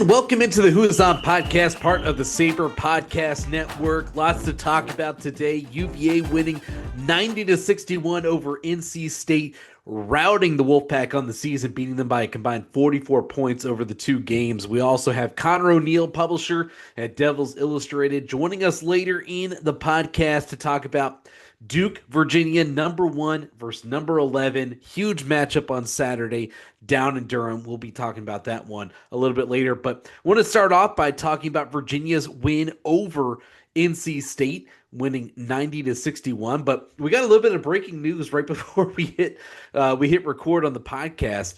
And welcome into the Who's On podcast, part of the Sabre Podcast Network. Lots to talk about today. UVA winning 90-61 over NC State, routing the Wolfpack on the season, beating them by a combined 44 points over the two games. We also have Conor O'Neill, publisher at Devils Illustrated, joining us later in the podcast to talk about Duke, Virginia, number 1 versus number 11. Huge matchup on Saturday down in Durham. We'll be talking about that one a little bit later. But I want to start off by talking about Virginia's win over NC State, winning 90-61. But we got a little bit of breaking news right before we hit record on the podcast.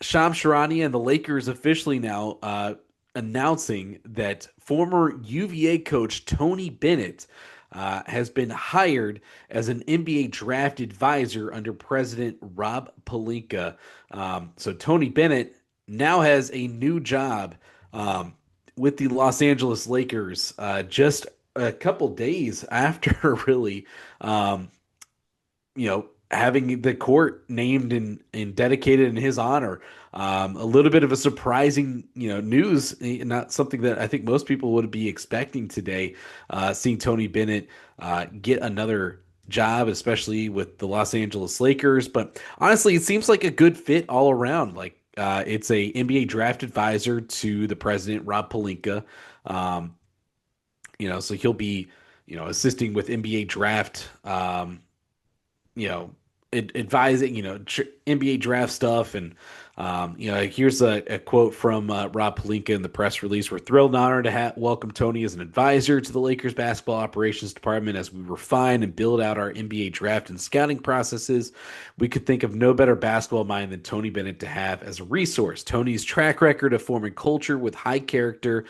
Shams Charania and the Lakers officially now announcing that former UVA coach Tony Bennett has been hired as an NBA draft advisor under President Rob Pelinka. So Tony Bennett now has a new job with the Los Angeles Lakers just a couple days after really, having the court named and dedicated in his honor. A little bit of a surprising, news, not something that I think most people would be expecting today, seeing Tony Bennett get another job, especially with the Los Angeles Lakers. But honestly, it seems like a good fit all around. Like it's a NBA draft advisor to the president, Rob Pelinka. So he'll be, assisting with NBA draft, advising, NBA draft stuff. And, here's a quote from Rob Pelinka in the press release. "We're thrilled and honored to welcome Tony as an advisor to the Lakers basketball operations department as we refine and build out our NBA draft and scouting processes. We could think of no better basketball mind than Tony Bennett to have as a resource. Tony's track record of forming culture with high character,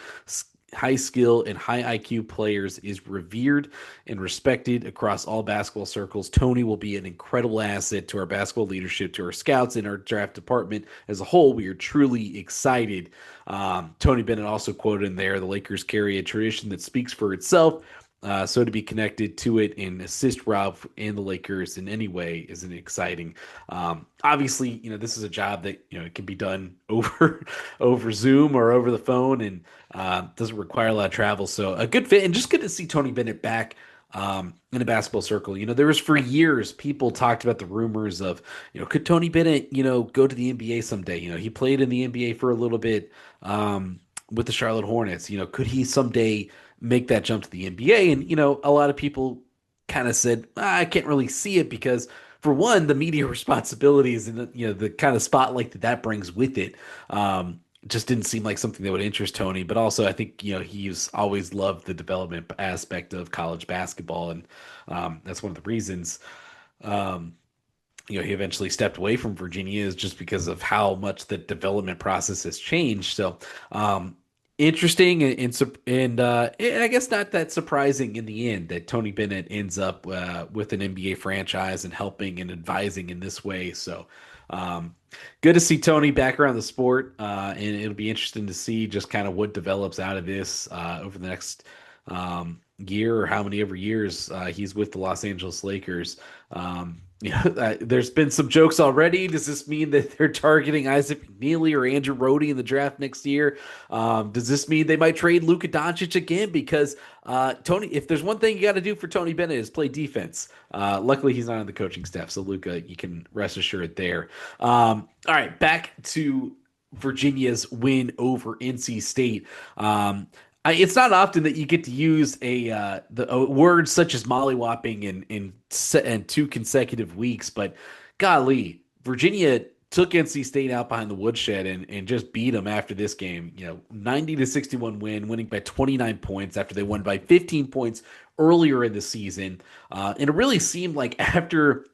high skill, and high IQ players is revered and respected across all basketball circles. Tony will be an incredible asset to our basketball leadership, to our scouts, and our draft department as a whole. We are truly excited." Tony Bennett also quoted in there, "The Lakers carry a tradition that speaks for itself. So to be connected to it and assist Rob and the Lakers in any way is exciting." Obviously, this is a job that, it can be done over Zoom or over the phone, and doesn't require a lot of travel. So a good fit, and just good to see Tony Bennett back in a basketball circle. There was for years people talked about the rumors of, could Tony Bennett, go to the NBA someday? He played in the NBA for a little bit with the Charlotte Hornets. Could he someday make that jump to the NBA? And, a lot of people kind of said, I can't really see it because, for one, the media responsibilities and the kind of spotlight that brings with it just didn't seem like something that would interest Tony. But also, I think, he's always loved the development aspect of college basketball. And that's one of the reasons, he eventually stepped away from Virginia, is just because of how much the development process has changed. So, interesting and I guess not that surprising in the end that Tony Bennett ends up with an NBA franchise and helping and advising in this way. So good to see Tony back around the sport, and it'll be interesting to see just kind of what develops out of this over the next year or how many ever years he's with the Los Angeles Lakers. There's been some jokes already. Does this mean that they're targeting Isaac McNeely or Andrew Rhodey in the draft next year? Does this mean they might trade Luka Doncic again? Because Tony, if there's one thing you got to do for Tony Bennett is play defense. Luckily, he's not on the coaching staff, so Luka, you can rest assured there. All right, back to Virginia's win over NC State. It's not often that you get to use a word such as mollywhopping in 2 consecutive weeks, but golly, Virginia took NC State out behind the woodshed and just beat them after this game. 90-61 win, winning by 29 points after they won by 15 points earlier in the season. And it really seemed like after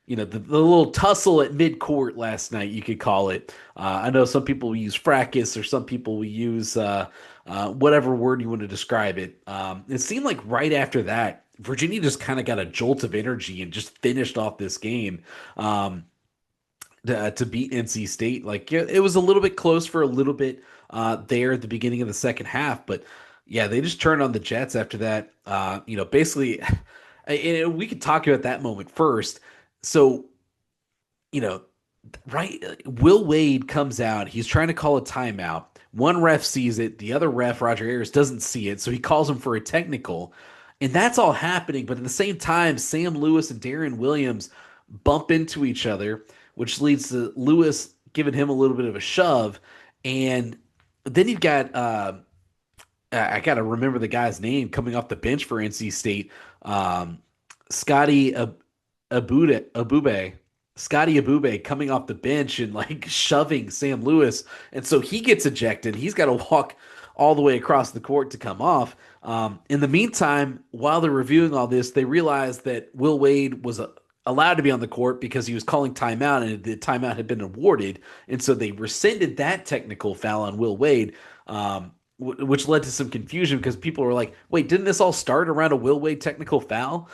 the little tussle at midcourt last night, you could call it. I know some people will use fracas, or some people will use whatever word you want to describe it. It seemed like right after that, Virginia just kind of got a jolt of energy and just finished off this game to beat NC State. Like, it was a little bit close for a little bit there at the beginning of the second half, but yeah, they just turned on the Jets after that. Basically, and we could talk about that moment first. So, right, Will Wade comes out. He's trying to call a timeout. One ref sees it, the other ref, Roger Ayers, doesn't see it, so he calls him for a technical. And that's all happening, but at the same time, Sam Lewis and Darren Williams bump into each other, which leads to Lewis giving him a little bit of a shove. And then you've got I got to remember the guy's name coming off the bench for NC State, um, Scotty Abube. Scotty Abube coming off the bench and like shoving Sam Lewis. And so he gets ejected. He's got to walk all the way across the court to come off. In the meantime, while they're reviewing all this, they realize that Will Wade was allowed to be on the court because he was calling timeout and the timeout had been awarded. And so they rescinded that technical foul on Will Wade. Which led to some confusion because people were like, wait, didn't this all start around a Will Wade technical foul?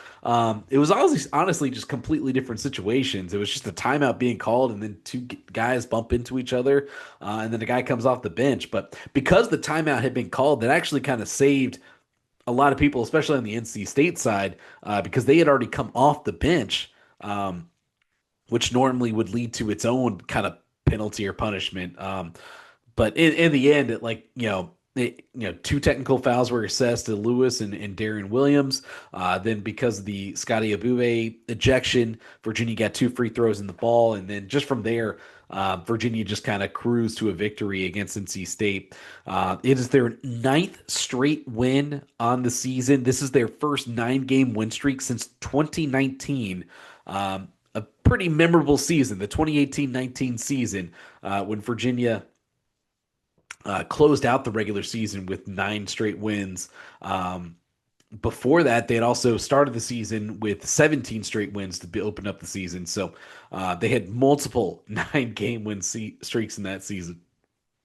It was honestly just completely different situations. It was just a timeout being called, and then two guys bump into each other, and then the guy comes off the bench. But because the timeout had been called, that actually kind of saved a lot of people, especially on the NC State side, because they had already come off the bench, which normally would lead to its own kind of penalty or punishment. But in the end, two technical fouls were assessed to Lewis and Darren Williams. Then because of the Scotty Abube ejection, Virginia got two free throws in the ball. And then just from there, Virginia just kind of cruised to a victory against NC State. It is their ninth straight win on the season. This is their first 9-game win streak since 2019. A pretty memorable season, the 2018-19 season, when Virginia closed out the regular season with 9 straight wins. Before that, they had also started the season with 17 straight wins to open up the season. So they had multiple 9-game win streaks in that season.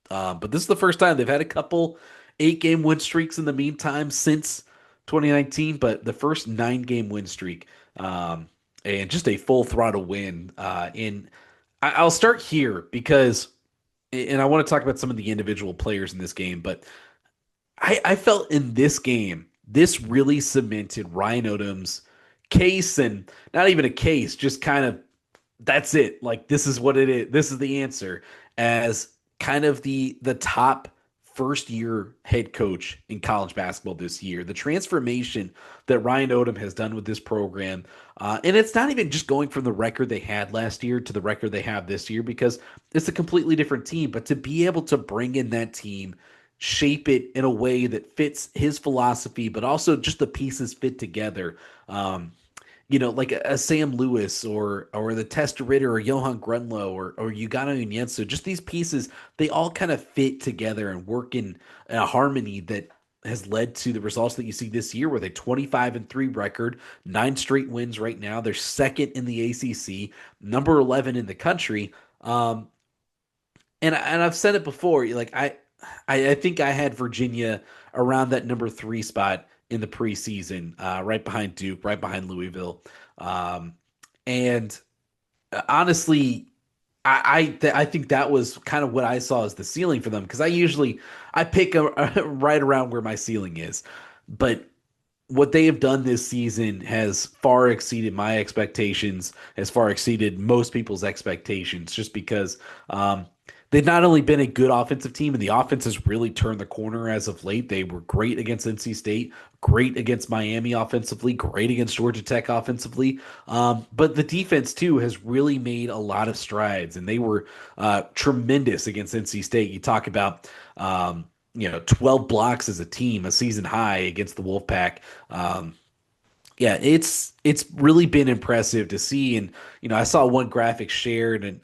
But this is the first time they've had a couple 8-game win streaks in the meantime since 2019, but the first 9-game win streak, and just a full throttle win. I'll start here because, and I want to talk about some of the individual players in this game, but I felt in this game, this really cemented Ryan Odom's case, and not even a case, just kind of, that's it. Like, this is what it is. This is the answer, as kind of the top first-year head coach in college basketball this year. The transformation that Ryan Odom has done with this program, and it's not even just going from the record they had last year to the record they have this year, because it's a completely different team, but to be able to bring in that team, shape it in a way that fits his philosophy, but also just the pieces fit together. Like a Sam Lewis or the Thijs De Ridder or Johann Grünloh or Ugano Onyenso, just these pieces, they all kind of fit together and work in a harmony that has led to the results that you see this year with a 25-3 record, 9 straight wins right now. They're second in the ACC, number 11 in the country. And I've said it before, like I think I had Virginia around that number 3 spot in the preseason, right behind Duke, right behind Louisville. And honestly, I think that was kind of what I saw as the ceiling for them, because I pick right around where my ceiling is. But what they have done this season has far exceeded my expectations, has far exceeded most people's expectations, just because they've not only been a good offensive team, and the offense has really turned the corner as of late. They were great against NC State, great against Miami offensively, great against Georgia Tech offensively. But the defense, too, has really made a lot of strides, and they were tremendous against NC State. You talk about 12 blocks as a team, a season high against the Wolfpack. It's really been impressive to see. And, I saw one graphic shared, and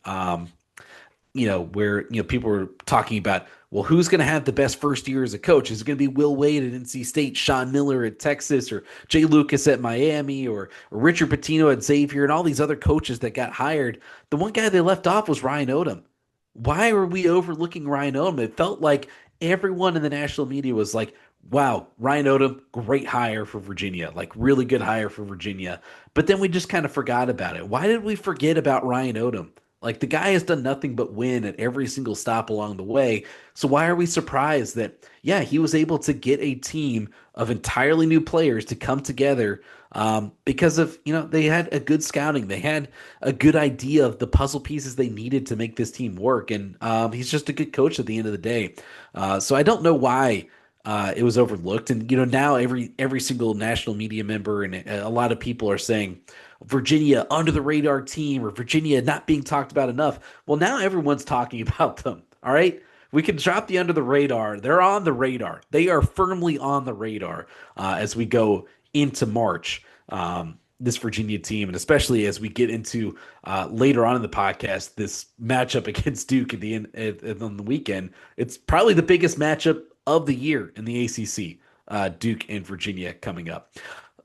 where people were talking about, well, who's going to have the best first year as a coach? Is it going to be Will Wade at NC State, Sean Miller at Texas, or Jay Lucas at Miami, or Richard Pitino at Xavier, and all these other coaches that got hired? The one guy they left off was Ryan Odom. Why are we overlooking Ryan Odom? It felt like everyone in the national media was like, wow, Ryan Odom, great hire for Virginia, like really good hire for Virginia. But then we just kind of forgot about it. Why did we forget about Ryan Odom? Like, the guy has done nothing but win at every single stop along the way. So why are we surprised that, yeah, he was able to get a team of entirely new players to come together because of, they had a good scouting. They had a good idea of the puzzle pieces they needed to make this team work. And he's just a good coach at the end of the day. So I don't know why it was overlooked. And, now every single national media member and a lot of people are saying Virginia under the radar team or Virginia not being talked about enough. Well, now everyone's talking about them. All right. We can drop the under the radar. They're on the radar. They are firmly on the radar as we go into March. This Virginia team, and especially as we get into later on in the podcast, this matchup against Duke at the end on the weekend. It's probably the biggest matchup of the year in the ACC. Duke and Virginia coming up.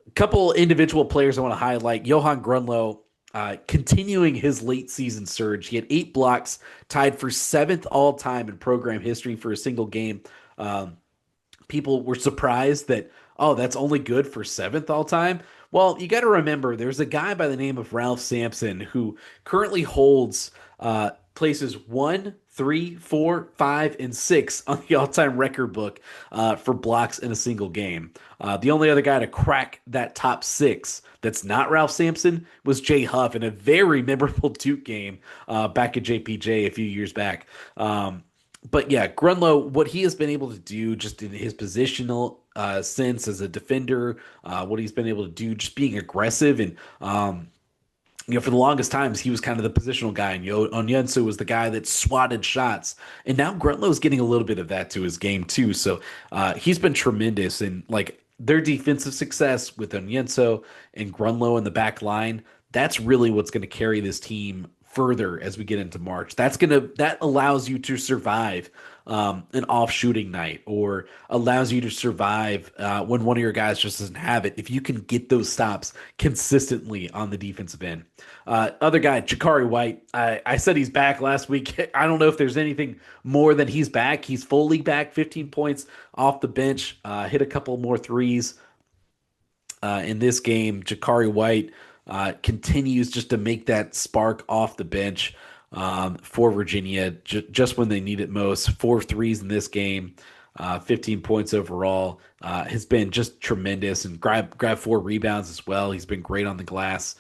A couple individual players I want to highlight. Johann Grünloh continuing his late season surge. He had 8 blocks, tied for 7th all time in program history for a single game. People were surprised that, that's only good for 7th all time. Well, you got to remember, there's a guy by the name of Ralph Sampson who currently holds places 1, 3, 4, 5, and 6 on the all-time record book for blocks in a single game. The only other guy to crack that top 6 that's not Ralph Sampson was Jay Huff in a very memorable Duke game back at JPJ a few years back. But yeah, Grünloh, what he has been able to do just in his positional sense as a defender, what he's been able to do just being aggressive and for the longest times, he was kind of the positional guy, and Onyenso was the guy that swatted shots. And now Grünloh is getting a little bit of that to his game, too. So he's been tremendous. And, their defensive success with Onyenso and Grünloh in the back line, that's really what's going to carry this team further as we get into March. That allows you to survive an off shooting night, or allows you to survive when one of your guys just doesn't have it. If you can get those stops consistently on the defensive end. Other guy, Jakari White. I said he's back last week. I don't know if there's anything more than he's back. He's fully back, 15 points off the bench, hit a couple more threes in this game. Jakari White continues just to make that spark off the bench for Virginia just when they need it most. 4 threes in this game, 15 points overall. Has been just tremendous, and grab 4 rebounds as well. He's been great on the glass.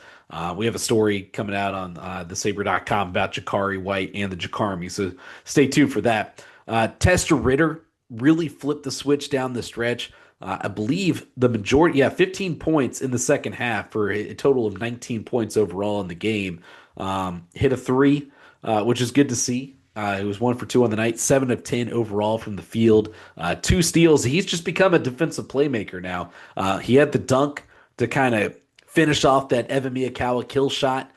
We have a story coming out on thesaber.com about Jakari White and the Jakarmi, so stay tuned for that. Thijs De Ridder really flipped the switch down the stretch. I believe the majority, 15 points in the second half for a total of 19 points overall in the game. Hit a 3, which is good to see. It was 1 for 2 on the night, 7 of 10 overall from the field, 2 steals. He's just become a defensive playmaker now. He had the dunk to kind of finish off that Evan Miyakawa kill shot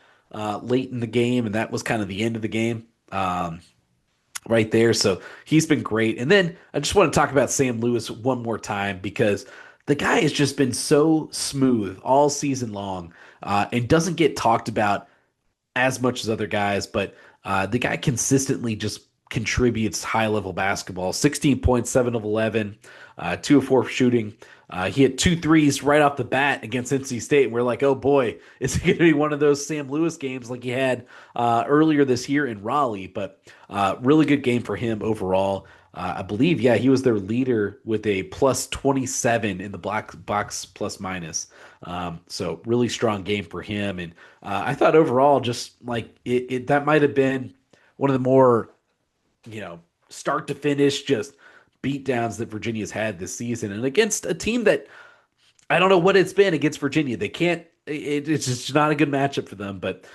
late in the game, and that was kind of the end of the game. Right there. So he's been great. And then I just want to talk about Sam Lewis one more time, because the guy has just been so smooth all season long and doesn't get talked about as much as other guys, but the guy consistently just contributes high-level basketball. 16 points, 7 of 11, 2 of 4 shooting. He hit 2 threes right off the bat against NC State, and we're like, oh boy, is it going to be one of those Sam Lewis games like he had earlier this year in Raleigh? But really good game for him overall. I believe, he was their leader with a plus 27 in the box plus minus. So really strong game for him. And I thought overall, just that might have been one of the more, start to finish, just beatdowns that Virginia's had this season, and against a team that I don't know what it's been against Virginia. They can't. It's just not a good matchup for them. But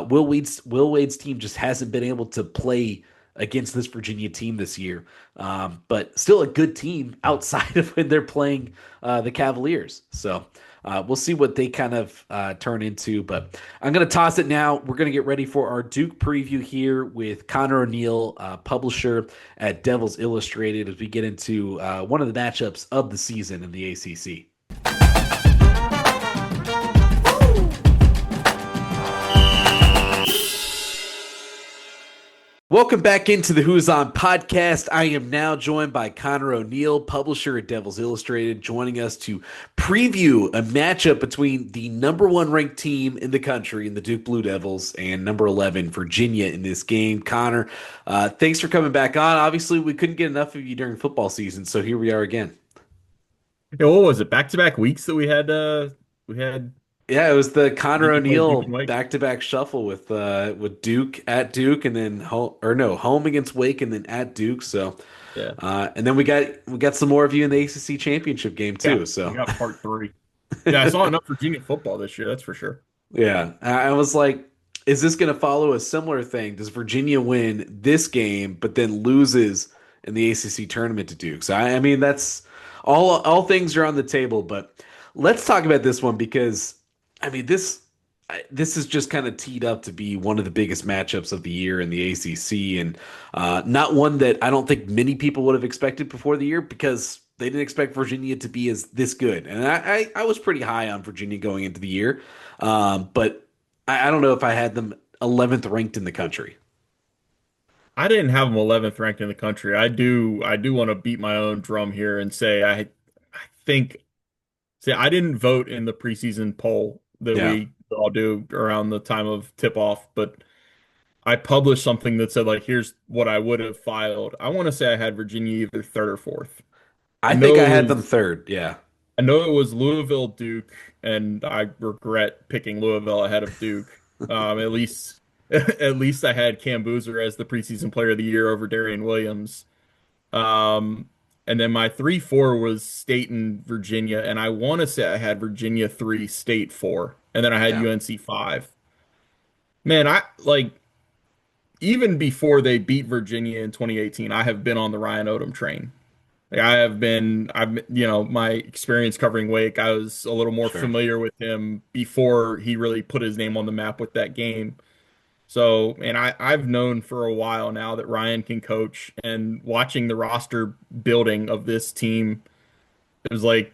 Will Wade's team just hasn't been able to play against this Virginia team this year. But still a good team outside of when they're playing the Cavaliers. So we'll see what they kind of turn into. But I'm going to toss it now. We're going to get ready for our Duke preview here with Conor O'Neill, publisher at Devils Illustrated, as we get into one of the matchups of the season in the ACC. Welcome back into the Who's On podcast. I am now joined by Conor O'Neill, publisher at Devils Illustrated, joining us to preview a matchup between the number one ranked team in the country, in the Duke Blue Devils, and number 11, Virginia, in this game. Conor, thanks for coming back on. Obviously, we couldn't get enough of you during football season, so here we are again. Yeah, what was it? Back-to-back weeks that we had Yeah, it was the Conor Virginia play Duke O'Neill and Wake. back-to-back shuffle with Duke at Duke, and then home against Wake, and then at Duke. So. Yeah. And then we got some more of you in the ACC championship game Yeah. too. We So got part three. Yeah, I saw enough Virginia football this year, that's for sure. yeah, I was like, is this going to follow a similar thing? Does Virginia win this game, but then loses in the ACC tournament to Duke? So I mean, that's all things are on the table. But let's talk about this one because I mean this is just kind of teed up to be one of the biggest matchups of the year in the ACC, and not one that I don't think many people would have expected before the year because they didn't expect Virginia to be as this good. And I was pretty high on Virginia going into the year, but I don't know if I had them 11th ranked in the country. I didn't have them 11th ranked in the country. I do want to beat my own drum here and say I think see I didn't vote in the preseason poll that Yeah, we all do around the time of tip-off, but I published something that said like here's what I would have filed. I want to say I had Virginia either third or fourth. I I think know I it had them was third. Yeah, I know it was Louisville Duke, and I regret picking Louisville ahead of Duke. At least, at least I had Cam Boozer as the preseason player of the year over Darian Williams. And then my 3-4 was State and Virginia, and I want to say I had Virginia 3, State 4, and then I had yeah, UNC 5. Man, I like even before they beat Virginia in 2018, I have been on the Ryan Odom train. Like my experience covering Wake, I was a little more sure. familiar with him before he really put his name on the map with that game. So, and I've known for a while now that Ryan can coach, and watching the roster building of this team, I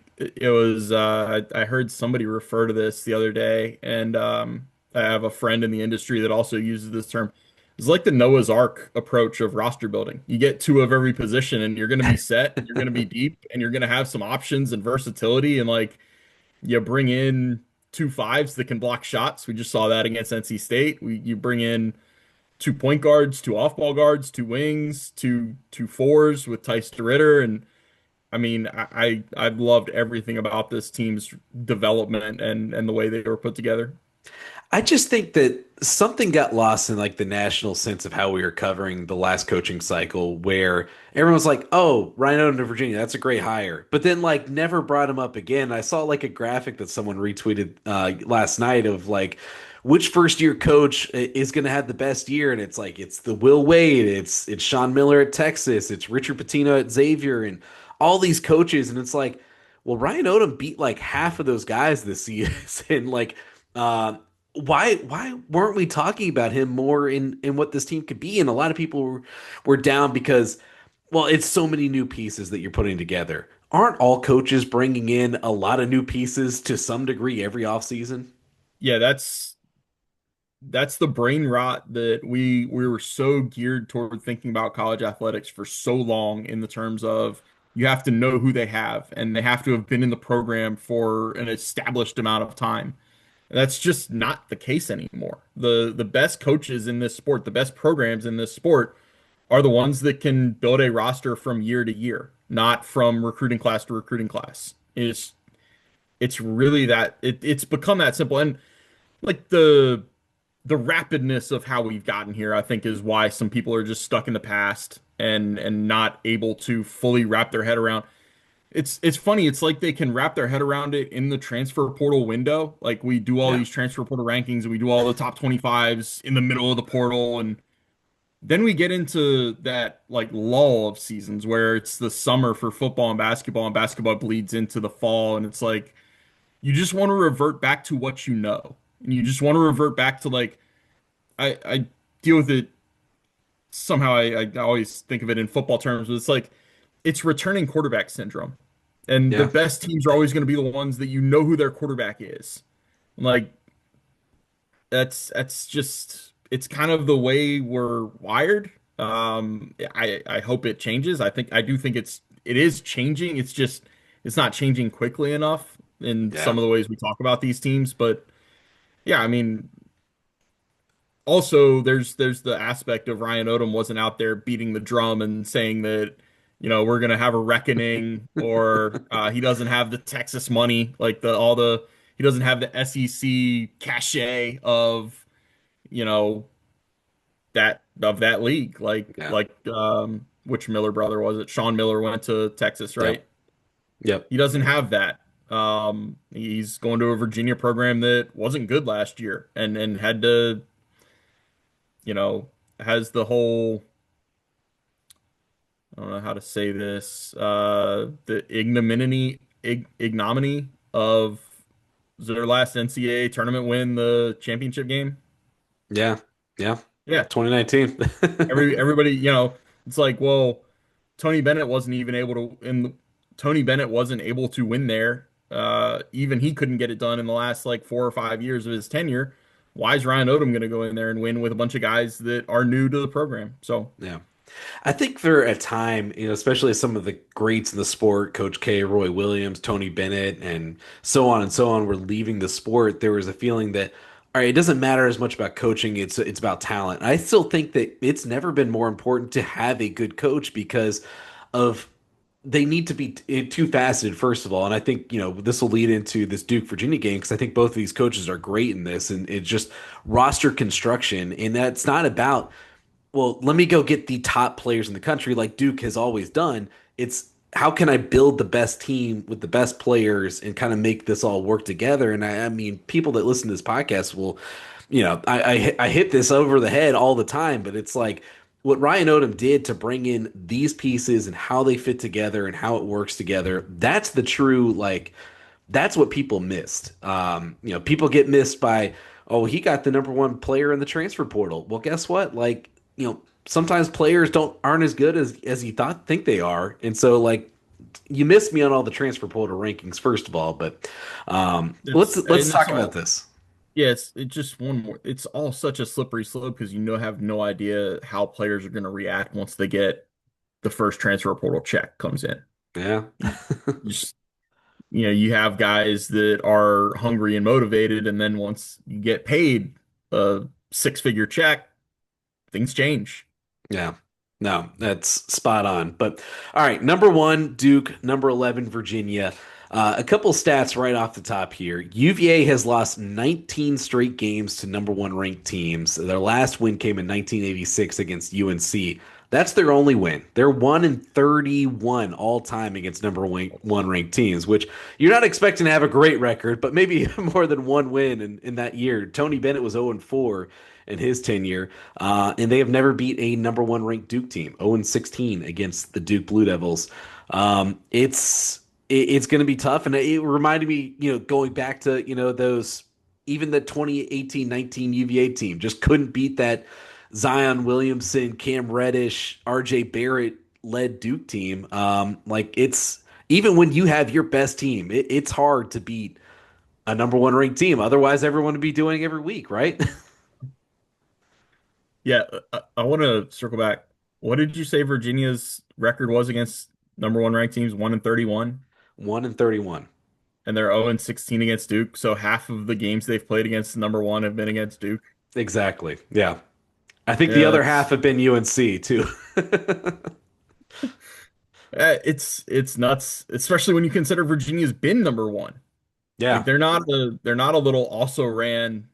heard somebody refer to this the other day, and I have a friend in the industry that also uses this term. It's like the Noah's Ark approach of roster building. You get two of every position, and you're going to be set, and you're going to be deep, and you're going to have some options and versatility. And like you bring in two fives that can block shots. We just saw that against NC State. You bring in two point guards, two off ball guards, two wings, two fours with Thijs De Ridder, and I mean, I've loved everything about this team's development and the way they were put together. I just think that something got lost in like the national sense of how we were covering the last coaching cycle, where everyone was like, "Oh, Ryan Odom to Virginia, that's a great hire," but then like never brought him up again. I saw like a graphic that someone retweeted last night of like which first year coach is going to have the best year, and it's like it's the Will Wade, it's Sean Miller at Texas, it's Richard Pitino at Xavier, and all these coaches, and it's like, well, Ryan Odom beat like half of those guys this season, like. Uh, why weren't we talking about him more in what this team could be? And a lot of people were down because, well, it's so many new pieces that you're putting together. Aren't all coaches bringing in a lot of new pieces to some degree every offseason? Yeah, that's the brain rot that we were so geared toward thinking about college athletics for so long in the terms of you have to know who they have and they have to have been in the program for an established amount of time. That's just not the case anymore. The best coaches in this sport, the best programs in this sport are the ones that can build a roster from year to year, not from recruiting class to recruiting class. It's really it's become that simple. And like the rapidness of how we've gotten here, I think, is why some people are just stuck in the past and not able to fully wrap their head around. It's funny. It's like they can wrap their head around it in the transfer portal window. Like we do all Yeah. these transfer portal rankings and we do all the top 25s in the middle of the portal, and then we get into that like lull of seasons where it's the summer for football and basketball bleeds into the fall, and it's like you just want to revert back to what you know. And you just want to revert back to like I deal with it somehow. I always think of it in football terms, but it's like it's returning quarterback syndrome. And the Yeah. best teams are always going to be the ones that you know who their quarterback is. Like that's just it's kind of the way we're wired. I hope it changes. I do think it is changing. It's just it's not changing quickly enough in Yeah. some of the ways we talk about these teams. But yeah, I mean, also there's the aspect of Ryan Odom wasn't out there beating the drum and saying that, we're gonna have a reckoning, or he doesn't have the Texas money, like he doesn't have the SEC cachet of, you know, that league. Yeah. Which Miller brother was it? Sean Miller went to Texas, right? Yep. Yep. He doesn't have that. He's going to a Virginia program that wasn't good last year and had to, you know, has the whole, I don't know how to say this, the ignominy of their last NCAA tournament win, the championship game. Yeah. Yeah. Yeah, 2019. everybody, it's like, well, Tony Bennett wasn't even able to, and Tony Bennett wasn't able to win there. Even he couldn't get it done in the last like 4 or 5 years of his tenure. Why is Ryan Odom going to go in there and win with a bunch of guys that are new to the program? So, Yeah. I think for a time, especially some of the greats in the sport, Coach K, Roy Williams, Tony Bennett, and so on, were leaving the sport. There was a feeling that, all right, it doesn't matter as much about coaching; it's about talent. I still think that it's never been more important to have a good coach because of they need to be two-faceted, first of all. And I think, this will lead into this Duke Virginia game because I think both of these coaches are great in this, and it's just roster construction, and that's not about, well, let me go get the top players in the country like Duke has always done. It's how can I build the best team with the best players and kind of make this all work together? And I mean, people that listen to this podcast will, I hit this over the head all the time, but it's like what Ryan Odom did to bring in these pieces and how they fit together and how it works together. That's the true, like, that's what people missed. People get missed by, oh, he got the number one player in the transfer portal. Well, guess what? Like, sometimes players aren't as good as you think they are, and so like you missed me on all the transfer portal rankings, first of all. But let's that's talk about all. this. Yeah, it's just one more. It's all such a slippery slope because have no idea how players are going to react once they get the first transfer portal check comes in. Yeah, You just, you have guys that are hungry and motivated, and then once you get paid a six-figure check, things change. yeah. No, that's spot on. But all right, number one, Duke, number 11, Virginia. A couple stats right off the top here. UVA has lost 19 straight games to number one ranked teams. Their last win came in 1986 against UNC. That's their only win. They're 1 and 31 all time against number one ranked teams, which you're not expecting to have a great record, but maybe more than one win in that year. Tony Bennett was 0 and 4 in his tenure, and they have never beat a number one ranked Duke team. 0 and 16 against the Duke Blue Devils. It's going to be tough, and it reminded me, going back to those, even the 2018-19 UVA team just couldn't beat that Zion Williamson, Cam Reddish, RJ Barrett led Duke team. Like it's even when you have your best team, it's hard to beat a number one ranked team. Otherwise, everyone would be doing it every week, right? Yeah, I want to circle back. What did you say Virginia's record was against number one ranked teams? 1 and 31, 1 and 31. and they're 0 and 16 against Duke. So half of the games they've played against number one have been against Duke. Exactly. Yeah. I think the Yeah, other half have been UNC too. it's nuts, especially when you consider Virginia's been number one. Like Yeah. they're not a little also ran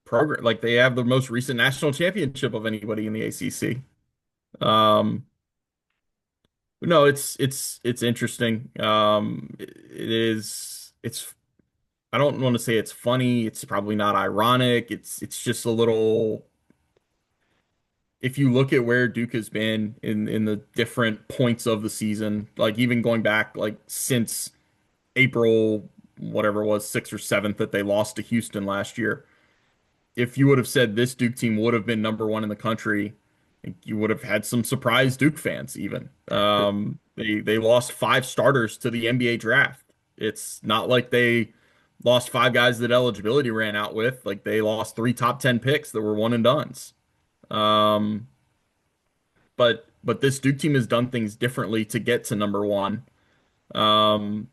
program. Like they have the most recent national championship of anybody in the ACC. Um, no, it's interesting. It is it's I don't want to say it's funny. It's probably not ironic. It's just a little. If you look at where Duke has been in the different points of the season, like even going back like since April, whatever it was, 6th or 7th that they lost to Houston last year. If you would have said this Duke team would have been number one in the country, I think you would have had some surprised Duke fans even. They lost 5 starters to the NBA draft. It's not like they lost 5 guys that eligibility ran out with. Like they lost 3 top 10 picks that were one and dones. Um, but this Duke team has done things differently to get to number one. Um,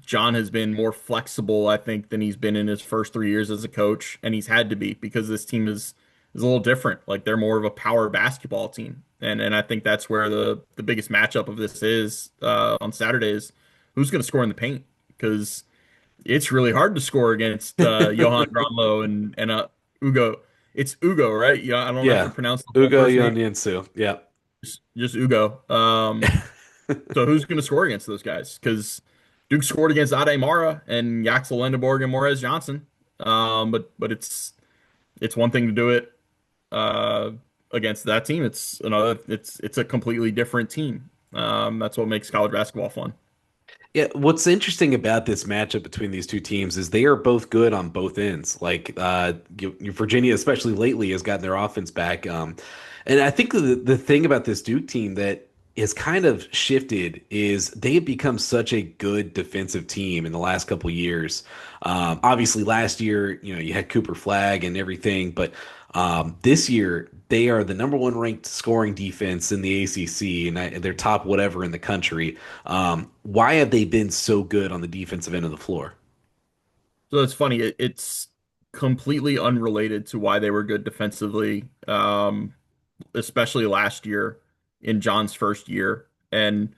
John has been more flexible, I think, than he's been in his first 3 years as a coach, and he's had to be because this team is a little different. Like they're more of a power basketball team, and I think that's where the biggest matchup of this is on Saturdays. Who's going to score in the paint? Because it's really hard to score against Johann Grünloh and Ugo. It's Ugo, right? Yeah, I don't have to Yeah, pronounce the full Ugo first name. Yonyensu. Yeah. Just Ugo. So who's going to score against those guys? Because Duke scored against Ade Mara and Yaxel Lendeborg and Morez Johnson. But it's one thing to do it uh, against that team. It's another. It's a completely different team. That's what makes college basketball fun. Yeah, what's interesting about this matchup between these two teams is they are both good on both ends. Like Virginia, especially lately, has gotten their offense back. And I think the thing about this Duke team that has kind of shifted is they have become such a good defensive team in the last couple years. Obviously, last year, you had Cooper Flag and everything, but this year they are the number one ranked scoring defense in the ACC, and they're top whatever in the country. Why have they been so good on the defensive end of the floor? So it's funny. It's completely unrelated to why they were good defensively, especially last year in John's first year. And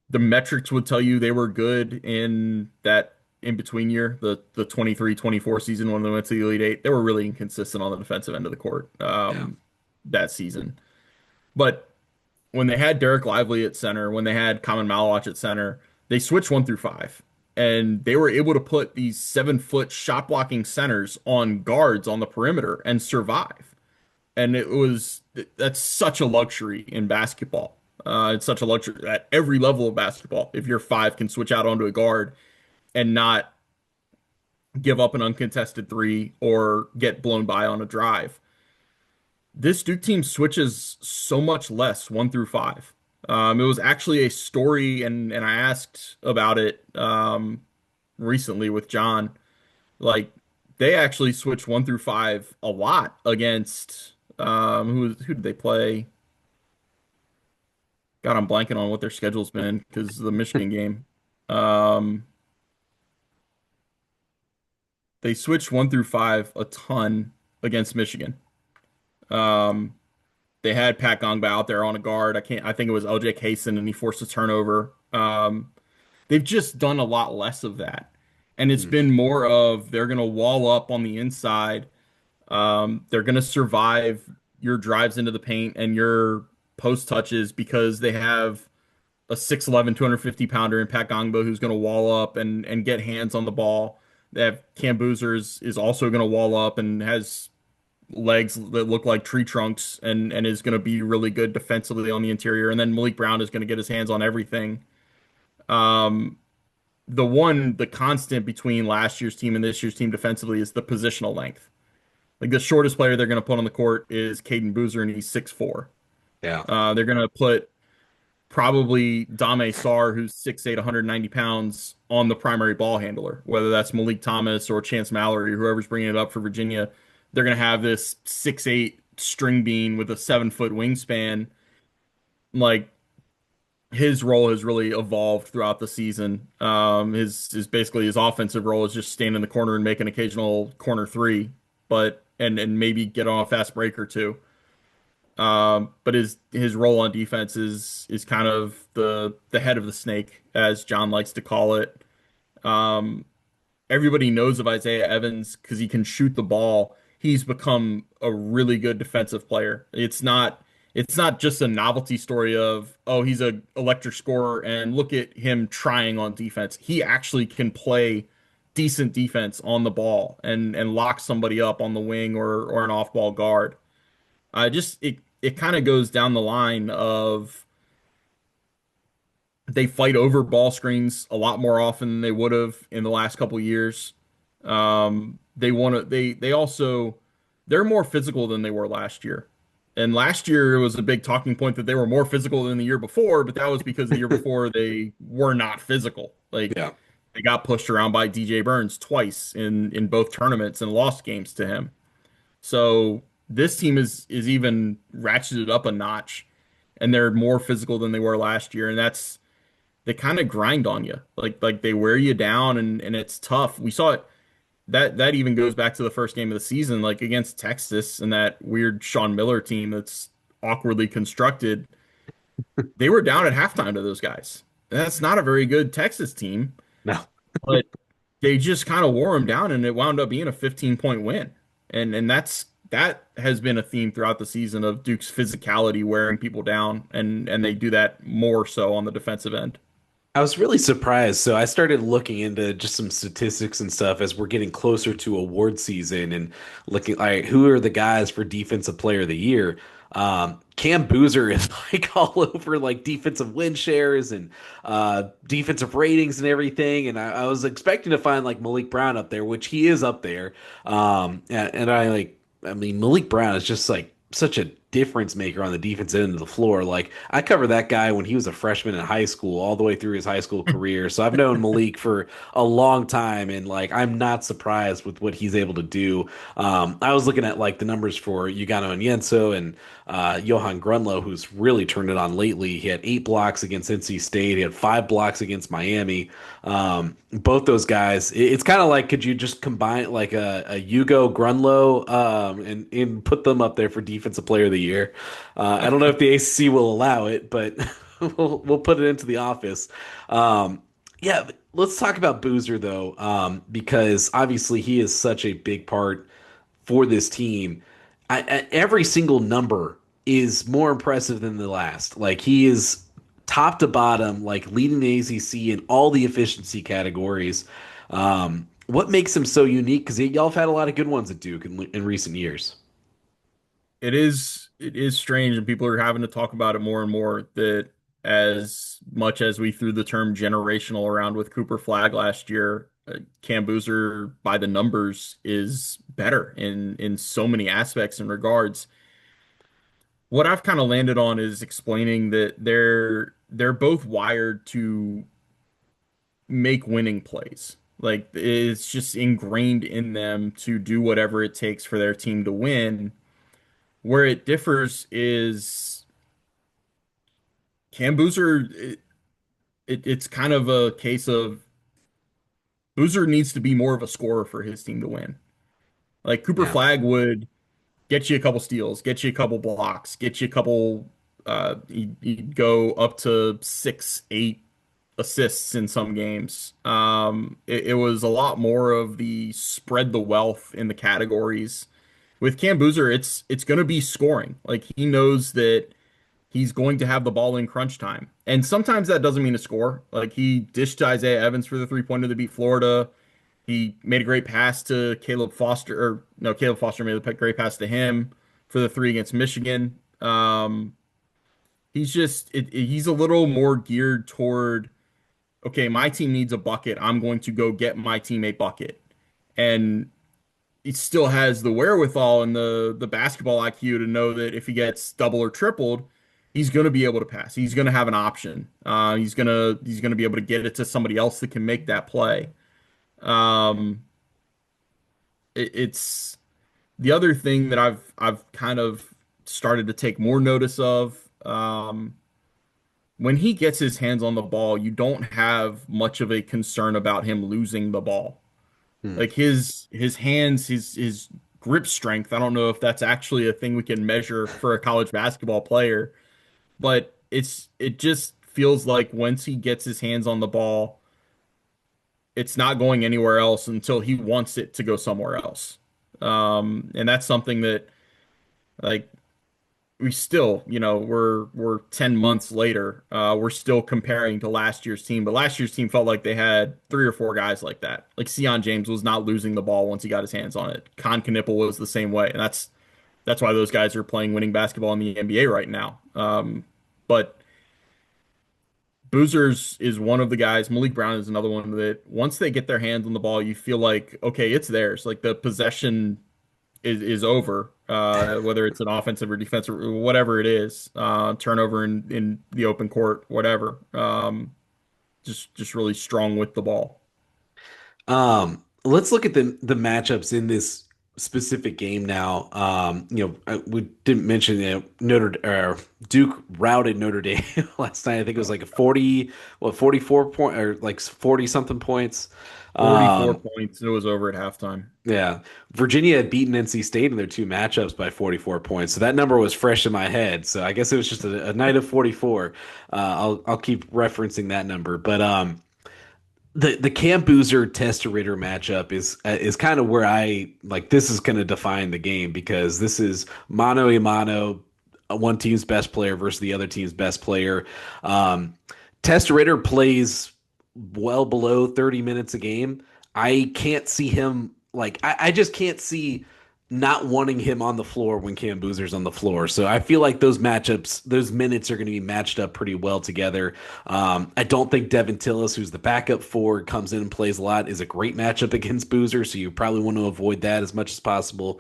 the metrics would tell you they were good in that in between year, the 23-24 season when they went to the Elite Eight. They were really inconsistent on the defensive end of the court Yeah. that season. But when they had Derek Lively at center, when they had Common Malawach at center, they switched 1 through 5. And they were able to put these 7 foot shot blocking centers on guards on the perimeter and survive. And that's such a luxury in basketball. It's such a luxury at every level of basketball. If your five can switch out onto a guard and not give up an uncontested three or get blown by on a drive. This Duke team switches so much less 1 through 5. It was actually a story, and I asked about it recently with John. Like they actually switched 1 through 5 a lot against who did they play? God, I'm blanking on what their schedule's been because of the Michigan game. Um, they switched 1 through 5 a ton against Michigan. Um, they had Pat Gongba out there on a guard. I think it was LJ Kaysen and he forced a turnover. They've just done a lot less of that. And it's Hmm. been more of they're going to wall up on the inside. They're going to survive your drives into the paint and your post touches because they have a 6'11", 250-pounder in Pat Gongba who's going to wall up and get hands on the ball. They have Cam Boozer is also going to wall up and has legs that look like tree trunks and is going to be really good defensively on the interior. And then Malik Brown is going to get his hands on everything. Um, the constant between last year's team and this year's team defensively is the positional length. Like the shortest player they're going to put on the court is Caden Boozer, and he's 6'4". Yeah. They're going to put probably Dame Sarr, who's 6'8", 190 pounds, on the primary ball handler, whether that's Malik Thomas or Chance Mallory, whoever's bringing it up for Virginia. They're going to have this 6'8" string bean with a 7 foot wingspan. Like his role has really evolved throughout the season. His basically his offensive role is just stand in the corner and make an occasional corner three, but and maybe get on a fast break or two. But his role on defense is kind of the head of the snake, as John likes to call it. Um, Everybody knows of Isaiah Evans because he can shoot the ball. He's become a really good defensive player. It's not just a novelty story of, oh, he's a electric scorer and look at him trying on defense. He actually can play decent defense on the ball and lock somebody up on the wing or an off-ball guard. Just it kind of goes down the line of they fight over ball screens a lot more often than they would have in the last couple years. They want to they also they're more physical than they were last year. And last year it was a big talking point that they were more physical than the year before, but that was because the year before they were not physical. Like Yeah. they got pushed around by DJ Burns twice in both tournaments and lost games to him. So this team is even ratcheted up a notch, and they're more physical than they were last year, and that's they kind of grind on you, like they wear you down, and it's tough. We saw it. That even goes back to the first game of the season, like against Texas and that weird Sean Miller team that's awkwardly constructed. They were down at halftime to those guys. That's not a very good Texas team, No. but they just kind of wore them down, and it wound up being a 15-point win. And that has been a theme throughout the season of Duke's physicality wearing people down, and they do that more so on the defensive end. I was really surprised. So I started looking into just some statistics and stuff as we're getting closer to award season and looking like who are the guys for defensive player of the year. Cam Boozer is like all over like defensive win shares and defensive ratings and everything. And I was expecting to find like Malik Brown up there, which he is up there. And I mean, Malik Brown is just like such a difference maker on the defensive end of the floor. Like I covered that guy when he was a freshman in high school, all the way through his high school career. So I've known Malik for a long time, and like I'm not surprised with what he's able to do. I was looking at like the numbers for Ugano and Yenso and Johann Grünloh, who's really turned it on lately. He had 8 blocks against NC State. He had 5 blocks against Miami. Both those guys, it's kind of like could you just combine like a Hugo Grunlow and put them up there for defensive player of the year? I don't know if the ACC will allow it, but we'll put it into the office. Yeah, let's talk about Boozer though, because obviously he is such a big part for this team. Every single number is more impressive than the last. Like he is top to bottom, like leading the ACC in all the efficiency categories. What makes him so unique? Because y'all have had a lot of good ones at Duke in recent years. It is strange, and people are having to talk about it more and more that as much as we threw the term generational around with Cooper Flag last year, Cam Boozer by the numbers is better in so many aspects and regards. What I've kind of landed on is explaining that they're both wired to make winning plays. Like it's just ingrained in them to do whatever it takes for their team to win. Where it differs is Cam Boozer, it's kind of a case of Boozer needs to be more of a scorer for his team to win. Like Cooper Yeah. Flag would get you a couple steals, get you a couple blocks, get you a couple, he'd go up to 6, 8 assists in some games. It was a lot more of the spread the wealth in the categories. With Cam Boozer, it's going to be scoring. Like he knows that he's going to have the ball in crunch time. And sometimes that doesn't mean a score. Like he dished to Isaiah Evans for the three-pointer to beat Florida. He made a great pass to Caleb Foster, or no, Caleb Foster made a great pass to him for the three against Michigan. He's a little more geared toward, okay, my team needs a bucket. I'm going to go get my team a bucket. And he still has the wherewithal and the basketball IQ to know that if he gets double or tripled, he's going to be able to pass. He's going to have an option. He's gonna be able to get it to somebody else that can make that play. Um, it's the other thing that I've kind of started to take more notice of. When he gets his hands on the ball, you don't have much of a concern about him losing the ball. Hmm. Like his hands, his grip strength. I don't know if that's actually a thing we can measure for a college basketball player, but it just feels like once he gets his hands on the ball, it's not going anywhere else until he wants it to go somewhere else. And that's something that like we still, we're 10 months later. We're still comparing to last year's team, but last year's team felt like they had 3 or 4 guys like that. Like Sion James was not losing the ball once he got his hands on it. Con Knipple was the same way, and that's why those guys are playing winning basketball in the NBA right now. But Boozers is one of the guys. Malik Brown is another one that once they get their hands on the ball, you feel like, okay, it's theirs. Like the possession is over, whether it's an offensive or defensive, or whatever it is, turnover in the open court, whatever. Just really strong with the ball. Let's look at the matchups in this. specific game now. We didn't mention Notre Duke routed Notre Dame last night. I think it was like a 44 point or like 40 something points. 44 Um, points. It was over at halftime. yeah, Virginia had beaten NC State in their two matchups by 44 points, so that number was fresh in my head. So I guess it was just a night of 44. I'll keep referencing that number, but the Cam Boozer Testa Ritter matchup is kind of where I like this is going to define the game because this is mano a mano, one team's best player versus the other team's best player. Testa Ritter plays well below 30 minutes a game. I can't see him like I just can't see not wanting him on the floor when Cam Boozer's on the floor. So I feel like those matchups, those minutes are going to be matched up pretty well together. I don't think Devin Tillis, who's the backup four, comes in and plays a lot, is a great matchup against Boozer. So you probably want to avoid that as much as possible.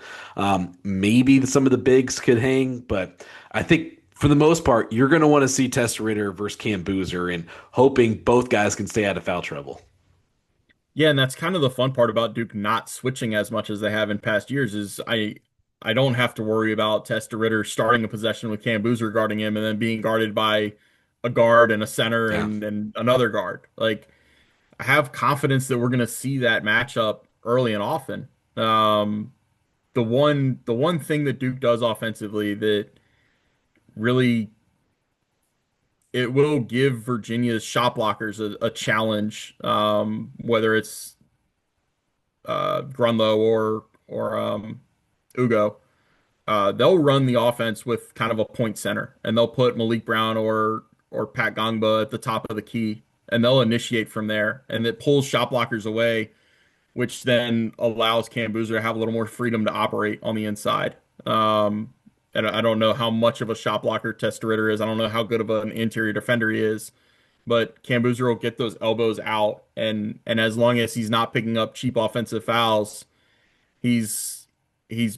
Maybe some of the bigs could hang, but I think for the most part, you're going to want to see Testa Ritter versus Cam Boozer and hoping both guys can stay out of foul trouble. Yeah, and that's kind of the fun part about Duke not switching as much as they have in past years is I don't have to worry about Testa Ritter starting a possession with Cam Boozer guarding him and then being guarded by a guard and a center Yeah. and another guard. Like I have confidence that we're going to see that matchup early and often. The one thing that Duke does offensively that really it will give Virginia's shot blockers a challenge, whether it's Grunloh or Ugo. They'll run the offense with kind of a point center, and they'll put Malik Brown or Pat Gongba at the top of the key, and they'll initiate from there, and it pulls shot blockers away, which then allows Cam Boozer to have a little more freedom to operate on the inside. And I don't know how much of a shot blocker Testa Ritter is. I don't know how good of an interior defender he is, but Cam Boozer will get those elbows out, and as long as he's not picking up cheap offensive fouls, he's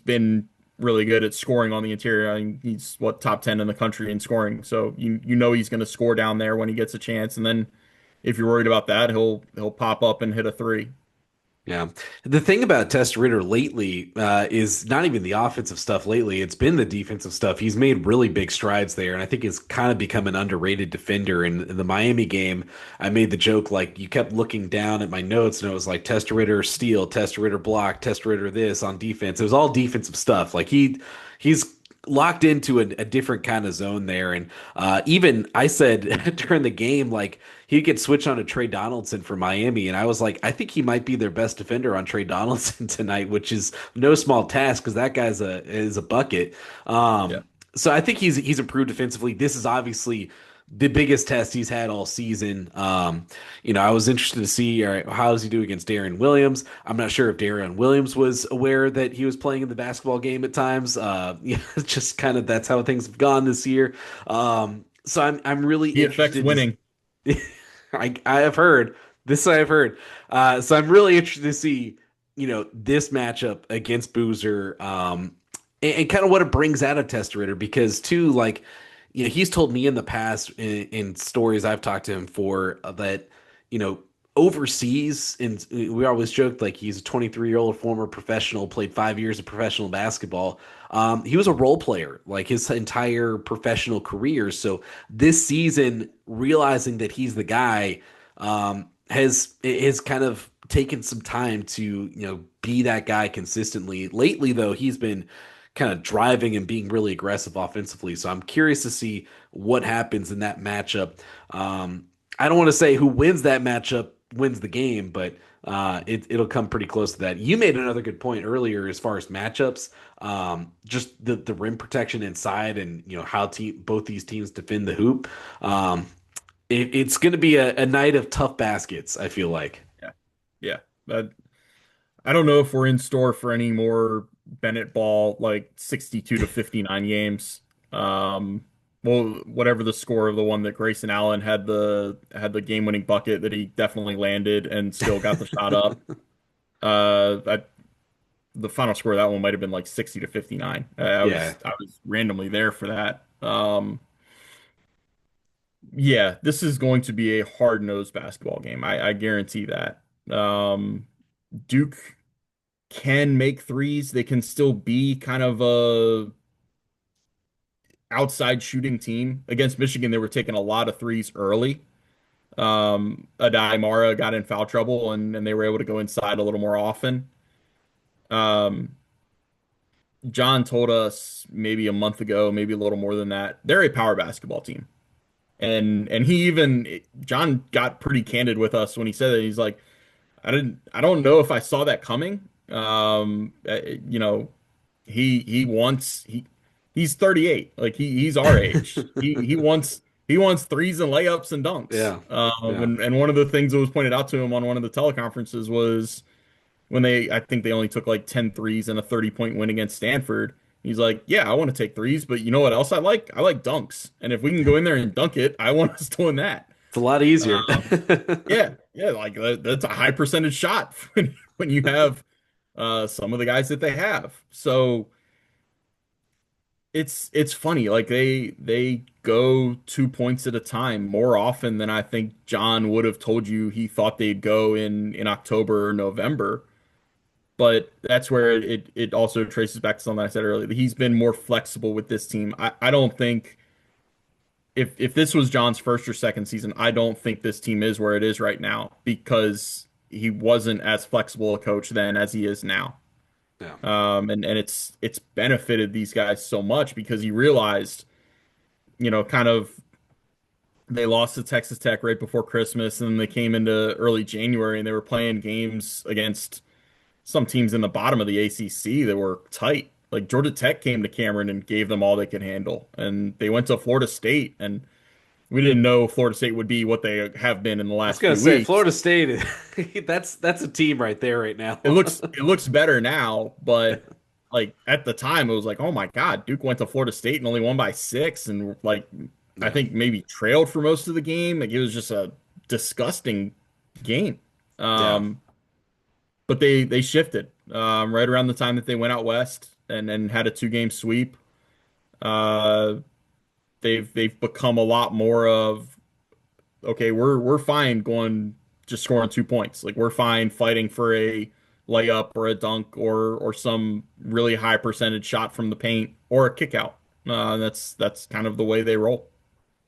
been really good at scoring on the interior. I mean, he's what top 10 in the country in scoring, so you know he's going to score down there when he gets a chance, and then if you're worried about that, he'll pop up and hit a three. Yeah. The thing about Test Ritter lately is not even the offensive stuff lately. It's been the defensive stuff. He's made really big strides there, and I think he's kind of become an underrated defender. In the Miami game, I made the joke like you kept looking down at my notes, and it was like Test Ritter steal, Test Ritter block, Test Ritter this on defense. It was all defensive stuff. Like he's locked into a different kind of zone there. And even I said during the game, like he could switch on to Trey Donaldson for Miami. And I was like, I think he might be their best defender on Trey Donaldson tonight, which is no small task because that guy's is a bucket. Yeah. So I think he's improved defensively. This is obviously the biggest test he's had all season. I was interested to see, all right, how does he do against Darian Williams? I'm not sure if Darian Williams was aware that he was playing in the basketball game at times. It's just kind of that's how things have gone this year. So I'm really He affects interested to. winning. I have heard this. I have heard. So I'm really interested to see, this matchup against Boozer, and kind of what it brings out of Tester because too, like, he's told me in the past in stories I've talked to him for that, you know, overseas, and we always joked like he's a 23-year-old former professional, played 5 years of professional basketball. He was a role player like his entire professional career. So this season, realizing that he's the guy, has kind of taken some time to be that guy consistently. Lately, though, he's been kind of driving and being really aggressive offensively. So I'm curious to see what happens in that matchup. I don't want to say who wins that matchup wins the game, but it'll come pretty close to that. You made another good point earlier as far as matchups, just the rim protection inside and how both these teams defend the hoop. It's going to be a night of tough baskets. I feel like. Yeah. Yeah. But I don't know if we're in store for any more Bennett ball, like 62 to 59 games. Well, whatever the score of the one that Grayson Allen had the game-winning bucket that he definitely landed and still got the shot up. I, the final score of that one might have been like 60 to 59. I Yeah, was I was randomly there for that. Yeah, this is going to be a hard-nosed basketball game. I guarantee that. Duke. can make threes. They can still be kind of a outside shooting team. Against Michigan, they were taking a lot of threes early. Adai Mara got in foul trouble and they were able to go inside a little more often. Um, John told us maybe a month ago, maybe a little more than that, they're a power basketball team. And he even John got pretty candid with us when he said that. He's like, I don't know if I saw that coming. You know, he's 38. Like he's our age. He wants threes and layups and dunks. Yeah. Yeah. And one of the things that was pointed out to him on one of the teleconferences was when I think they only took like 10 threes and a 30-point win against Stanford. He's like, yeah, I want to take threes, but you know what else I like? I like dunks. And if we can go in there and dunk it, I want us doing that. It's a lot easier. Yeah, like that's a high percentage shot when you have some of the guys that they have. So it's funny. Like they go 2 points at a time more often than I think John would have told you he thought they'd go in October or November. But that's where it also traces back to something I said earlier. He's been more flexible with this team. I don't think if this was John's first or second season, I don't think this team is where it is right now because he wasn't as flexible a coach then as he is now. Yeah. And it's benefited these guys so much because he realized, you know, kind of they lost to Texas Tech right before Christmas, and then they came into early January and they were playing games against some teams in the bottom of the ACC that were tight. Like Georgia Tech came to Cameron and gave them all they could handle, and they went to Florida State, and we didn't know Florida State would be what they have been in the I was last gonna few say weeks. Florida State. That's a team right there right now. It looks better now, but like at the time it was like, oh my God, Duke went to Florida State and only won by 6, and like I Yeah. think maybe trailed for most of the game. Like it was just a disgusting game. Yeah. Um, but they shifted right around the time that they went out west and then had a 2-game sweep. Uh, they've become a lot more of okay, we're fine going just scoring 2 points. Like we're fine fighting for a layup or a dunk or some really high percentage shot from the paint or a kick out. That's kind of the way they roll.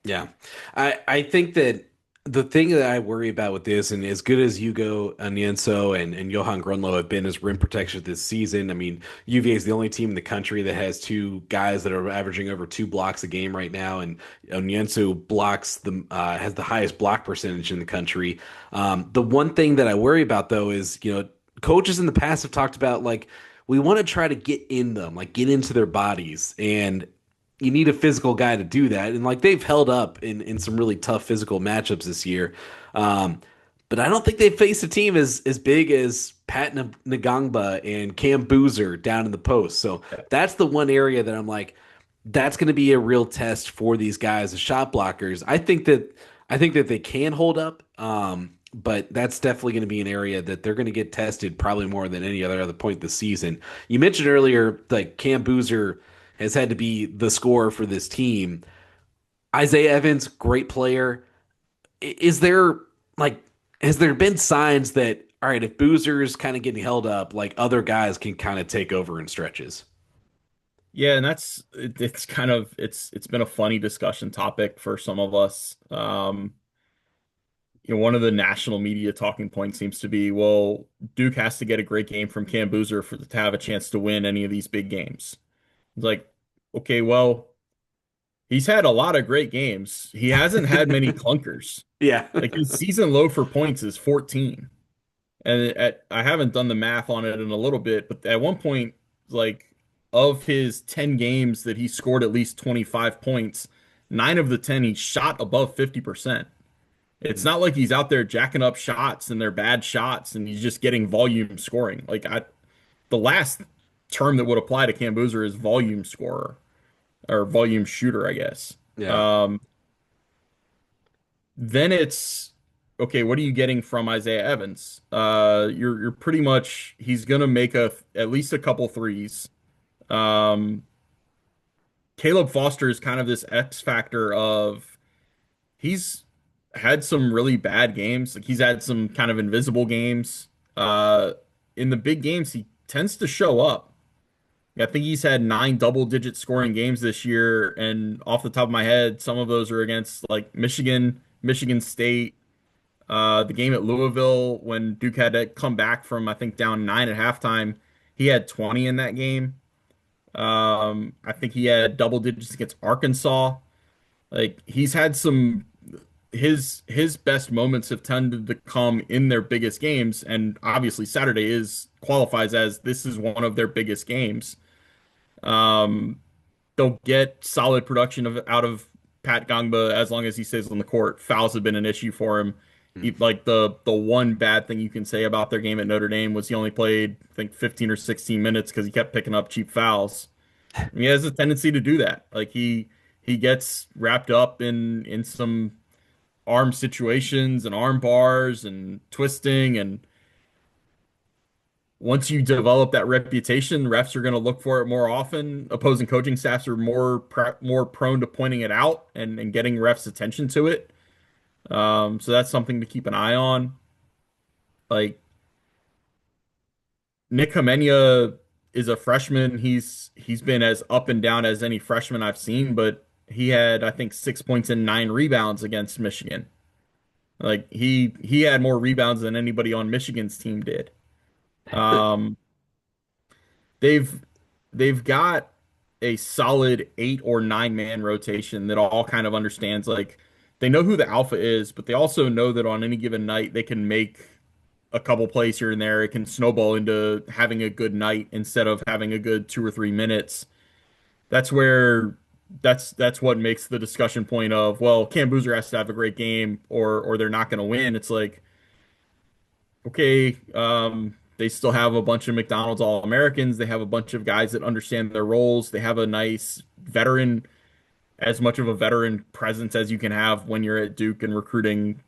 Yeah. I think that the thing that I worry about with this, and as good as Hugo Anienso and Johann Grünloh have been as rim protection this season, I mean, UVA is the only team in the country that has two guys that are averaging over 2 blocks a game right now, and Anienso blocks has the highest block percentage in the country. The one thing that I worry about though is, coaches in the past have talked about like we want to try to get in them, like get into their bodies, and you need a physical guy to do that. And like they've held up in some really tough physical matchups this year. Um, but I don't think they faced a team as big as Pat Ngangba and Cam Boozer down in the post. So that's the one area that I'm like, that's going to be a real test for these guys as shot blockers. I think that they can hold up. But that's definitely going to be an area that they're going to get tested probably more than any other point this season. You mentioned earlier, like Cam Boozer has had to be the scorer for this team. Isaiah Evans, great player. Is there like has there been signs that all right, if Boozer's kind of getting held up, like other guys can kind of take over in stretches? Yeah, and it's kind of it's been a funny discussion topic for some of us. One of the national media talking points seems to be, well, Duke has to get a great game from Cam Boozer to have a chance to win any of these big games. It's like, okay, well, he's had a lot of great games. He hasn't had many clunkers. Yeah. Like his season low for points is 14. And I haven't done the math on it in a little bit, but at one point, like of his 10 games that he scored at least 25 points, 9 of the 10 he shot above 50%. It's not like he's out there jacking up shots and they're bad shots and he's just getting volume scoring. The last term that would apply to Cam Boozer is volume scorer or volume shooter, I guess. Yeah. Um, then it's okay, what are you getting from Isaiah Evans? You're pretty much he's gonna make at least a couple threes. Um, Caleb Foster is kind of this X factor of he's had some really bad games. Like he's had some kind of invisible games. In the big games, he tends to show up. I think he's had 9 double-digit scoring games this year, and off the top of my head, some of those are against like Michigan, Michigan State, the game at Louisville when Duke had to come back from I think down 9 at halftime. He had 20 in that game. I think he had double digits against Arkansas. Like he's had some his best moments have tended to come in their biggest games, and obviously Saturday is qualifies as this is one of their biggest games. Um, they'll get solid production out of Pat Gongba as long as he stays on the court. Fouls have been an issue for him. Like the one bad thing you can say about their game at Notre Dame was he only played I think 15 or 16 minutes because he kept picking up cheap fouls. And he has a tendency to do that. Like he gets wrapped up in some arm situations and arm bars and twisting, and once you develop that reputation, refs are going to look for it more often. Opposing coaching staffs are more prone to pointing it out and getting refs' attention to it. So that's something to keep an eye on. Like Nick Kamenya is a freshman. He's been as up and down as any freshman I've seen, but he had I think 6 points and 9 rebounds against Michigan. Like he had more rebounds than anybody on Michigan's team did. Um, they've they've got a solid 8 or 9 man rotation that all kind of understands like they know who the alpha is, but they also know that on any given night they can make a couple plays here and there. It can snowball into having a good night instead of having a good 2 or 3 minutes. That's where that's what makes the discussion point of, well, Cam Boozer has to have a great game or they're not going to win. It's like, okay, they still have a bunch of McDonald's All-Americans. They have a bunch of guys that understand their roles. They have a nice veteran, as much of a veteran presence as you can have when you're at Duke and recruiting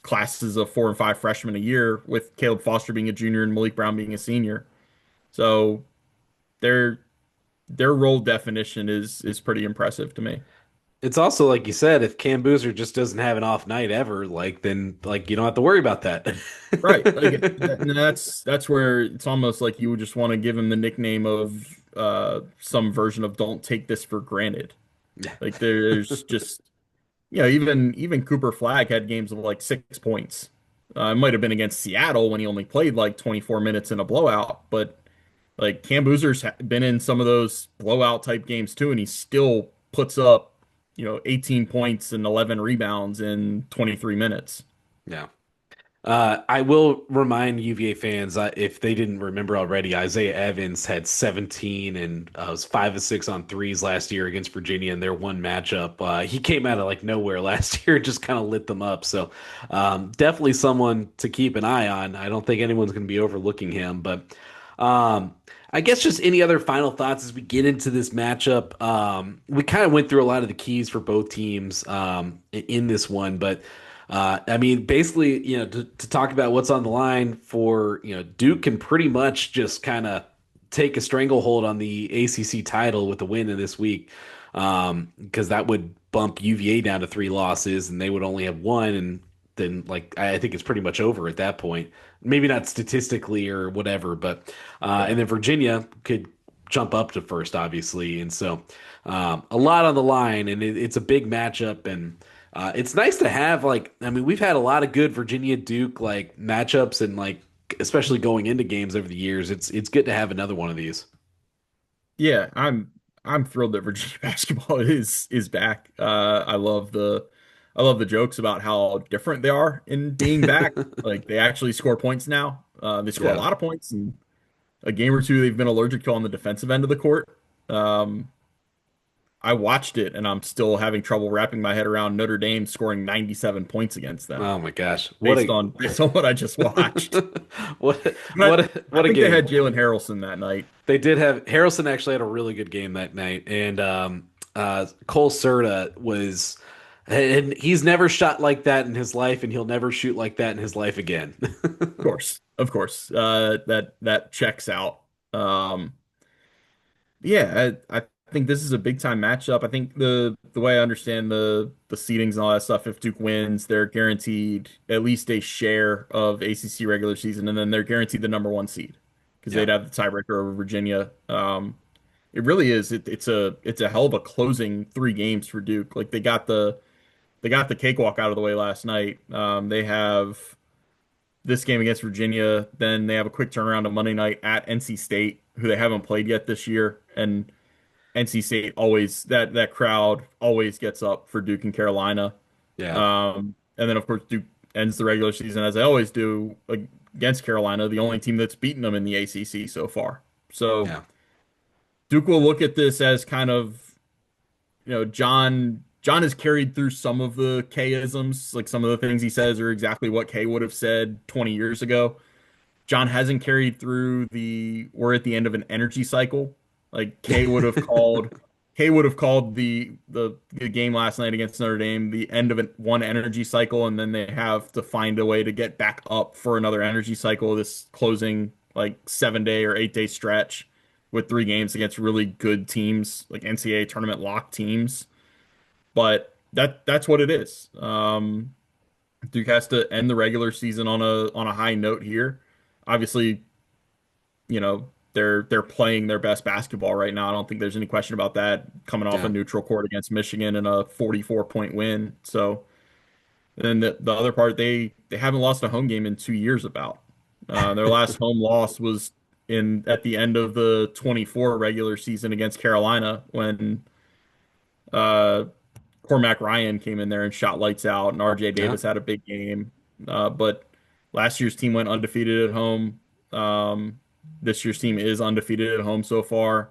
classes of 4 and 5 freshmen a year, with Caleb Foster being a junior and Malik Brown being a senior. So their their role definition is pretty impressive to me. It's also like you said, if Cam Boozer just doesn't have an off night ever, like then like you don't have to worry about that. Right. Like and that's where it's almost like you would just want to give him the nickname of some version of "Don't take this for granted." Like there's just even Cooper Flagg had games of like 6 points. It might have been against Seattle when he only played like 24 minutes in a blowout, but like Cam Boozer's been in some of those blowout type games too, and he still puts up 18 points and 11 rebounds in 23 minutes. Yeah. I will remind UVA fans, if they didn't remember already, Isaiah Evans had 17 and was 5 of 6 on threes last year against Virginia in their one matchup. He came out of like nowhere last year, just kind of lit them up. So definitely someone to keep an eye on. I don't think anyone's going to be overlooking him, but I guess just any other final thoughts as we get into this matchup. We kind of went through a lot of the keys for both teams in this one, but. I mean, basically, to talk about what's on the line for, Duke can pretty much just kind of take a stranglehold on the ACC title with the win in this week, because that would bump UVA down to 3 losses and they would only have one. And then, like, I think it's pretty much over at that point. Maybe not statistically or whatever, but, Yeah. and then Virginia could jump up to first, obviously. And so, a lot on the line, and it's a big matchup. And, it's nice to have I mean, we've had a lot of good Virginia Duke like matchups and like especially going into games over the years. It's good to have another one of these. Yeah, I'm thrilled that Virginia basketball is back. I love the jokes about how different they are in being back. Like they actually score points now. They score a Yeah. lot of points, and a game or two they've been allergic to on the defensive end of the court. Um, I watched it, and I'm still having trouble wrapping my head around Notre Dame scoring 97 points against them Oh my gosh. based on what I just watched. What But I what a think they game. had Jalen Harrelson that night. They did have Harrelson actually had a really good game that night, and Cole Serta was, and he's never shot like that in his life, and he'll never shoot like that in his life again. Of course, that checks out. Um, yeah, I think this is a big time matchup. I think the way I understand the seedings and all that stuff, if Duke wins, they're guaranteed at least a share of ACC regular season, and then they're guaranteed the number one seed. because Yeah. they'd have the tiebreaker over Virginia. It really is. It's a hell of a closing 3 games for Duke. Like they got the cakewalk out of the way last night. They have this game against Virginia, then they have a quick turnaround on Monday night at NC State, who they haven't played yet this year, and NC State always that crowd always gets up for Duke and Carolina. Yeah. And then of course Duke ends the regular season as they always do against Carolina, the only team that's beaten them in the ACC so far. So Yeah. Duke will look at this as kind of, John has carried through some of the K-isms, like some of the things he says are exactly what K would have said 20 years ago. John hasn't carried through the we're at the end of an energy cycle. Like K would have called the game last night against Notre Dame the end of one energy cycle, and then they have to find a way to get back up for another energy cycle, this closing like 7 day or 8 day stretch with 3 games against really good teams, like NCAA tournament lock teams. But that's what it is. Duke has to end the regular season on a high note here. Obviously, they're playing their best basketball right now. I don't think there's any question about that. Coming off a Yeah. neutral court against Michigan and a 44-point win. So then the other part, they haven't lost a home game in 2 years about. Their last home loss was in at the end of the 24 regular season against Carolina when uh Cormac Ryan came in there and shot lights out, and RJ Yeah. Davis had a big game. But last year's team went undefeated at home. This year's team is undefeated at home so far.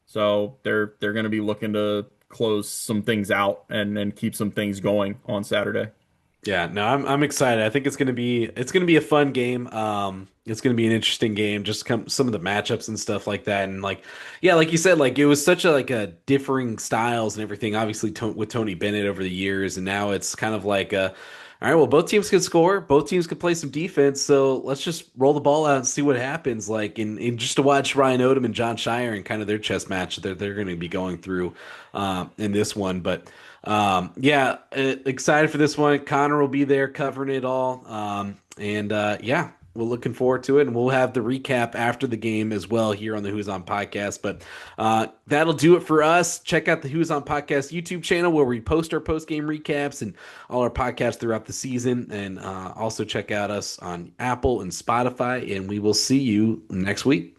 So they're going to be looking to close some things out and keep some things going on Saturday. Yeah, no, I'm excited. I think it's gonna be a fun game. It's gonna be an interesting game. Just some of the matchups and stuff like that, and like, yeah, like you said, like it was such a differing styles and everything. Obviously, with Tony Bennett over the years, and now it's kind of like all right, well, both teams can score, both teams can play some defense, so let's just roll the ball out and see what happens. Like, in just to watch Ryan Odom and John Shire and kind of their chess match that they're going to be going through in this one, but. Yeah, excited for this one. Connor will be there covering it all. And yeah, we're looking forward to it. And we'll have the recap after the game as well here on the Who's On podcast. But that'll do it for us. Check out the Who's On podcast YouTube channel where we post our post game recaps and all our podcasts throughout the season. And also check out us on Apple and Spotify. And we will see you next week.